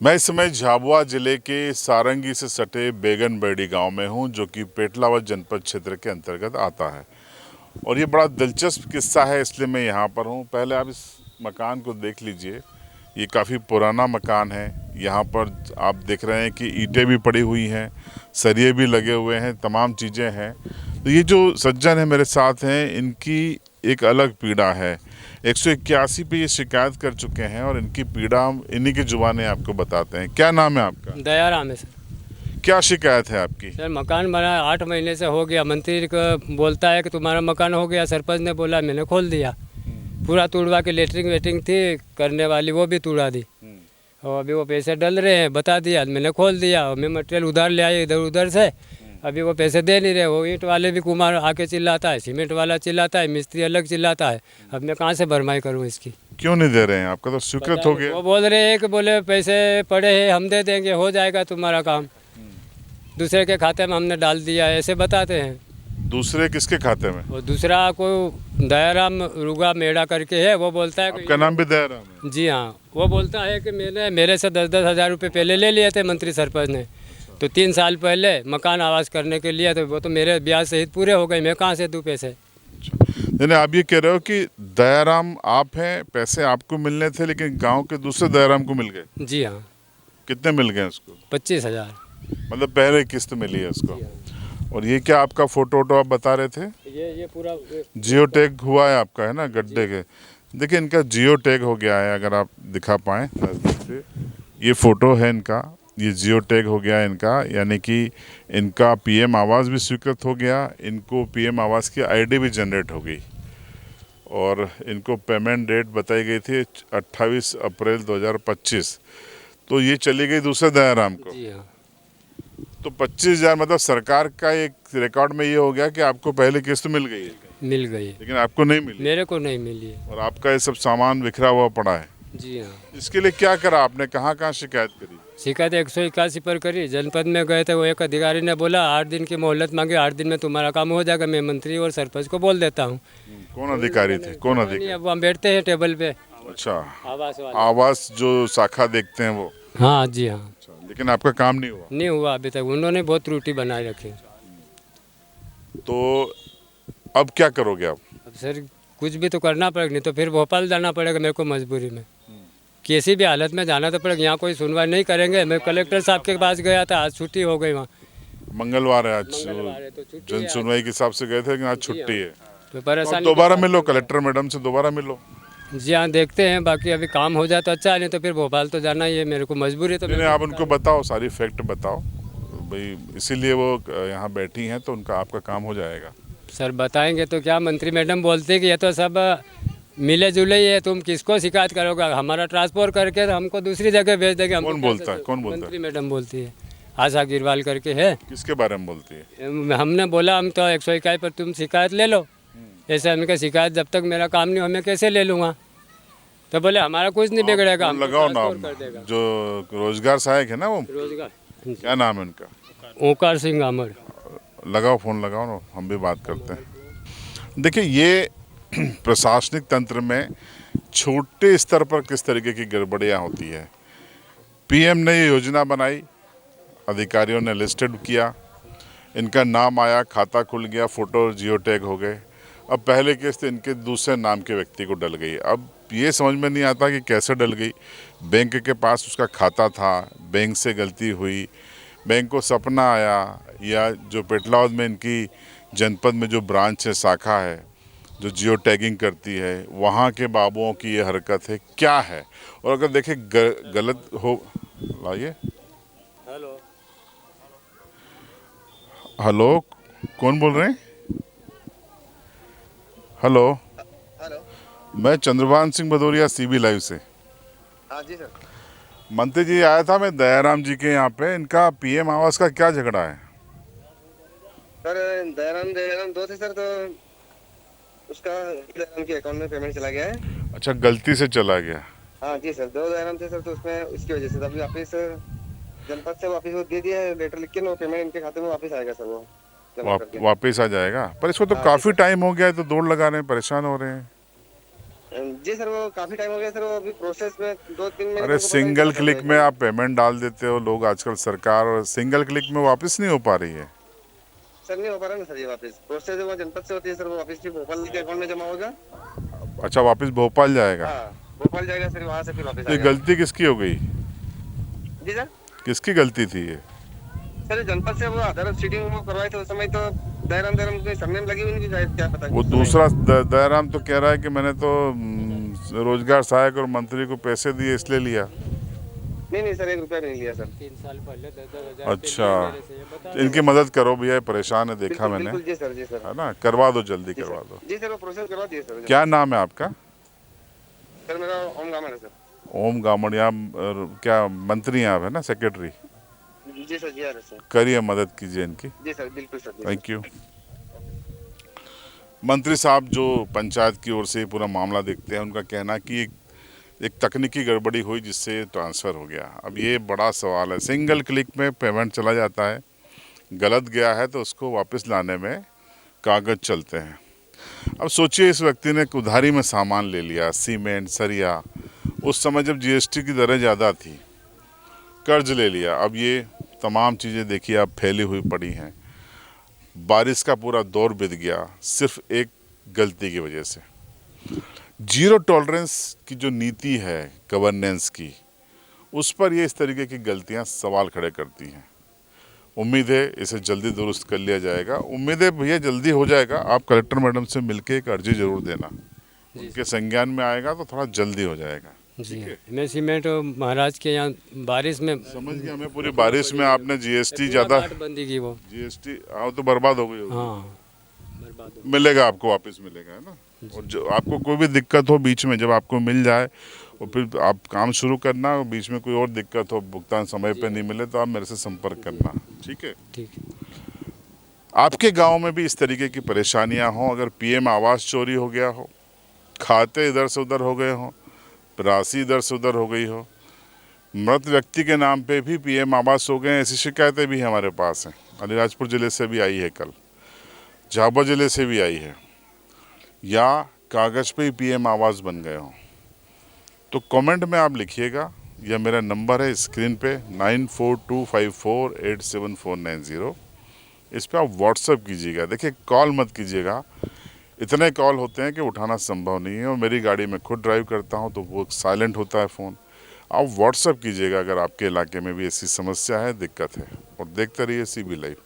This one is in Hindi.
मैं इस समय झाबुआ जिले के सारंगी से सटे बेगनबेड़ी गांव में हूं, जो कि पेटलावद जनपद क्षेत्र के अंतर्गत आता है। और ये बड़ा दिलचस्प किस्सा है, इसलिए मैं यहाँ पर हूँ। पहले आप इस मकान को देख लीजिए। ये काफ़ी पुराना मकान है। यहाँ पर आप देख रहे हैं कि ईंटें भी पड़ी हुई हैं, सरिये भी लगे हुए हैं, तमाम चीज़ें हैं। तो ये जो सज्जन है मेरे साथ हैं, इनकी एक अलग पीड़ा है। 181 पे ये शिकायत कर चुके हैं और इनकी पीड़ा हम इन्हीं की जुबानी आपको बताते हैं। क्या नाम है आपका? दयाराम है सर। क्या शिकायत है आपकी? सर मकान बना 8 महीने से हो गया। मंत्री को बोलता है कि तुम्हारा मकान हो गया। सरपंच ने बोला, मैंने खोल दिया। पूरा तोड़वा के लेटरिंग वेटरिंग थी करने वाली, वो भी तोड़ा दी। और अभी वो पैसे डल रहे हैं, बता दिया, मैंने खोल दिया। और मैं मटेरियल उधार ले आया इधर उधर से। अभी वो पैसे दे नहीं रहे। वो ईंट वाले भी कुमार आके चिल्लाता है, सीमेंट वाला चिल्लाता है, मिस्त्री अलग चिल्लाता है। अब मैं कहाँ से भरमाई करूँ इसकी? क्यों नहीं दे रहे हैं? आपका तो स्वीकृत हो गया। वो बोल रहे हैं कि बोले पैसे पड़े हैं, हम दे देंगे, हो जाएगा तुम्हारा काम। दूसरे के खाते में हमने डाल दिया है, ऐसे बताते हैं। दूसरे किसके खाते में? और दूसरा को दयाराम रुगा मेड़ा करके है, वो बोलता है आपका नाम भी दयाराम है? जी हाँ। वो बोलता है कि मैंने मेरे से 10-10 हज़ार रुपये पहले ले लिए थे मंत्री सरपंच ने। तो 3 साल पहले मकान आवास करने के लिए, तो वो तो मेरे ब्याज सहित पूरे हो गए, मैं कहाँ से दूँ पैसे? यानी आप ये कह रहे हो कि दयाराम आप हैं, पैसे आपको मिलने थे, लेकिन गांव के दूसरे दयाराम को मिल गए? जी हाँ। कितने मिल गए उसको? 25,000। मतलब पहले किस्त मिली है उसको। और ये क्या आपका फोटो वोटो आप बता रहे थे? ये पूरा जियो टैग हुआ है आपका, है ना, गड्ढे के। देखिए इनका जियो टैग हो गया है, अगर आप दिखा पाएँ नज़दीक से। ये फोटो है इनका, ये जियो टैग हो गया है इनका। यानी कि इनका पीएम आवास भी स्वीकृत हो गया, इनको पीएम आवास की आईडी भी जनरेट हो गई। और इनको पेमेंट डेट बताई गई थी 28 अप्रैल 2025। तो ये चली गई दूसरे दयाराम को। जी हाँ। तो 25,000 मतलब सरकार का एक रिकॉर्ड में ये हो गया कि आपको पहले किस्त मिल गई है, मिल गई। लेकिन आपको नहीं मिली। मेरे को नहीं मिली है। और आपका ये सब सामान बिखरा हुआ पड़ा है। जी हाँ। इसके लिए क्या करा आपने? कहाँ कहाँ शिकायत करी? शिकायत 181 पर करी। जनपद में गए थे, वो एक अधिकारी ने बोला 8 दिन की मोहलत मांगी, 8 दिन में तुम्हारा काम हो जाएगा। मैं मंत्री और सरपंच को बोल देता हूँ। कौन अधिकारी थे? कौन अधिकारी? अब हम बैठते हैं टेबल पे, अच्छा, आवास वाले। आवास जो शाखा देखते हैं वो? हाँ जी हाँ। अच्छा, लेकिन आपका काम नहीं हुआ? नहीं हुआ अभी तक, उन्होंने बहुत त्रुटि बनाए रखी। तो अब क्या करोगे आप? अब सर कुछ भी तो करना पड़ेगा, नहीं तो फिर भोपाल जाना पड़ेगा मेरे को मजबूरी में। किसी भी हालत में जाना तो पड़ेगा। यहाँ कोई सुनवाई नहीं करेंगे। मैं कलेक्टर साहब के पास गया था, आज छुट्टी हो गई वहाँ। मंगलवार है आज, मंगलवार है तो छुट्टी जन है। सुनवाई के हिसाब से गए थे, लेकिन आज छुट्टी है। तो तो परेशानी दोबारा मिलो कलेक्टर मैडम से, दोबारा मिलो। जी हाँ, देखते हैं। बाकी अभी काम हो जाए तो अच्छा है, नहीं तो फिर भोपाल तो जाना ही है मेरे को, मजबूरी है। तो नहीं, आप उनको बताओ, सारी फैक्ट बताओ भाई, इसीलिए वो यहाँ बैठी हैं, तो उनका आपका काम हो जाएगा। सर बताएंगे तो क्या? मंत्री मैडम बोलते हैं कि ये तो सब मिले जुले ही है, तुम किसको शिकायत करोगे? हमारा ट्रांसपोर्ट करके तो हमको दूसरी जगह भेज देंगे। हमको कौन बोलता है? कौन बोलता है? मंत्री मैडम बोलती है, आशा गिरवाल करके है। किसके बारे में बोलती है? हमने बोला हम तो 181 पर तुम शिकायत ले लो। ऐसे हमने कहा शिकायत जब तक मेरा काम नहीं हो मैं कैसे ले लूँगा? तो बोले हमारा कुछ नहीं बिगड़ेगा, फोन हमको लगाओ ट्रांसपोर्ट नाम, कर देगा। जो रोजगार सहायक है ना, वो रोजगार, क्या नाम है उनका? ओंकार सिंह अमर। लगाओ, फोन लगाओ ना, हम भी बात करते हैं। देखिए ये प्रशासनिक तंत्र में छोटे स्तर पर किस तरीके की गड़बड़ियाँ होती है। पीएम ने ये योजना बनाई, अधिकारियों ने लिस्टेड किया, इनका नाम आया, खाता खुल गया, फोटो जियो टैग हो गए। अब पहले किस्त इनके दूसरे नाम के व्यक्ति को डल गई। अब ये समझ में नहीं आता कि कैसे डल गई। बैंक के पास उसका खाता था, बैंक से गलती हुई, बैंक को सपना आया, या जो पेटलावद में इनकी जनपद में जो ब्रांच है, शाखा है, जो जियो टैगिंग करती है, वहाँ के बाबुओं की ये हरकत है, क्या है? और अगर देखें गलत हो, लाइए। हेलो हेलो, कौन बोल रहे हैं? Hello, hello. मैं चंद्रभान सिंह भदौरिया, सीबी लाइव से। हाँ जी सर। मंत्री जी आया था मैं दयाराम जी के यहाँ पे, इनका पीएम आवास का क्या झगड़ा है? सर दयाराम दयाराम दो थे सर, तो उसका दयाराम के अकाउंट में पेमेंट चला गया है। अच्छा, गलती से चला गया। हाँ जी सर, दो दयाराम थे सर, तो उसमें उसकी वजह से अभी वापस जनपद से वापस वो दे दिया है लेटर लिख के, वो पेमेंट इनके खाते में वापस आएगा सर, वो जमा करके। वापिस आ जाएगा, पर इसको तो हाँ जी काफ़ी सर। टाइम हो गया है, तो दौड़ लगा रहे हैं, परेशान हो रहे हैं। जी सर, वो काफी टाइम हो गया सर, वो अभी प्रोसेस में 2-3 महीने अरे तुमको पता नहीं सिंगल चला क्लिक था में आप पेमेंट डाल देते हो, लोग आजकल सरकार, और सिंगल क्लिक में वापस नहीं हो पा रही है। सर, नहीं हो पा रहा ना सर, ये वापस प्रोसेस वो जनपद से होती है सर, वो वापस भी भोपाल के अकाउंट में जमा होगा। अच्छा, वापस भोपाल जाएगा। हाँ, भोपाल जाएगा सर, वहाँ से फिर वापस तो ये आएगा। गलती किसकी हो गई? जी सर, किसकी गलती थी ये? सर जनपद से वो आधार सीडिंग वो करवाए थे उस समय, तो दयाराम कोई सरनेम लगी हुई नहीं, शायद, क्या पता वो किस समय। दूसरा दयाराम तो कह रहा है कि मैंने तो रोजगार सहायक और मंत्री को पैसे दिए इसलिए लिया। नहीं सर, 1 रुपया भी नहीं लिया सर। 3 साल पहले 10-10 हज़ार अच्छा, मेरे से, ये बता तो इनकी मदद करो भैया, ये परेशान है, देखा बिल्कुल मैंने, बिल्कुल, जी सर, जी सर, है ना, करवा दो, जल्दी जी करवा सर, दो। जी सर, वो प्रोसेस करवा दिए सर। क्या नाम है आपका? सर मेरा ओम गामर है सर। ओम गामड़िया, क्या मंत्री हैं आप, है ना, सेक्रेटरी? जी सर, जी आर सर। करिए, मदद कीजिए इनकी। जी सर, बिल्कुल सर, जी सर। Thank you. मंत्री साहब जो पंचायत की ओर से पूरा मामला देखते हैं, उनका कहना कि एक तकनीकी गड़बड़ी हुई जिससे ट्रांसफ़र हो गया। अब ये बड़ा सवाल है, सिंगल क्लिक में पेमेंट चला जाता है, गलत गया है तो उसको वापस लाने में कागज़ चलते हैं। अब सोचिए, इस व्यक्ति ने उधारी में सामान ले लिया, सीमेंट, सरिया, उस समय जब जीएसटी की दरें ज़्यादा थी, कर्ज ले लिया। अब ये तमाम चीज़ें देखिए अब फैली हुई पड़ी हैं। बारिश का पूरा दौर बीत गया सिर्फ एक गलती की वजह से। जीरो टॉलरेंस की जो नीति है गवर्नेंस की, उस पर ये इस तरीके की गलतियां सवाल खड़े करती हैं। उम्मीद है इसे जल्दी दुरुस्त कर लिया जाएगा। उम्मीद है भैया जल्दी हो जाएगा। आप कलेक्टर मैडम से मिलके एक अर्जी जरूर देना, उनके संज्ञान में आएगा तो थोड़ा जल्दी हो जाएगा। जी, मैं सीमेंट महाराज के यहाँ बारिश में समझ गया, हमें पूरी बारिश में आपने जीएसटी पूरा ज़्यादा, नाटबंदी की वो। जीएसटी तो बर्बाद हो गई होगी। हाँ, बर्बाद हो। मिलेगा आपको, वापस मिलेगा, है ना। और जो आपको कोई भी दिक्कत हो बीच में, जब आपको मिल जाए और फिर आप काम शुरू करना, और बीच में कोई और दिक्कत हो, भुगतान समय पे नहीं मिले, तो आप मेरे से संपर्क करना, ठीक है। ठीक है। आपके गांव में भी इस तरीके की परेशानियां हो, अगर पीएम आवास चोरी हो गया हो, खाते इधर से उधर हो गए हो, राशि इधर से उधर हो गई हो, मृत व्यक्ति के नाम पे भी पीएम आवास हो गए, ऐसी शिकायतें भी हमारे पास हैं। अलीराजपुर ज़िले से भी आई है, कल झाबुआ ज़िले से भी आई है, या कागज़ पे ही पीएम आवास बन गए हो, तो कमेंट में आप लिखिएगा, या मेरा नंबर है स्क्रीन पे 9425487490। इस पे आप व्हाट्सअप कीजिएगा। देखिए, कॉल मत कीजिएगा, इतने कॉल होते हैं कि उठाना संभव नहीं है, और मेरी गाड़ी में खुद ड्राइव करता हूं तो वो साइलेंट होता है फ़ोन। आप व्हाट्सअप कीजिएगा अगर आपके इलाके में भी ऐसी समस्या है, दिक्कत है, और देखते रहिए CB लाइव।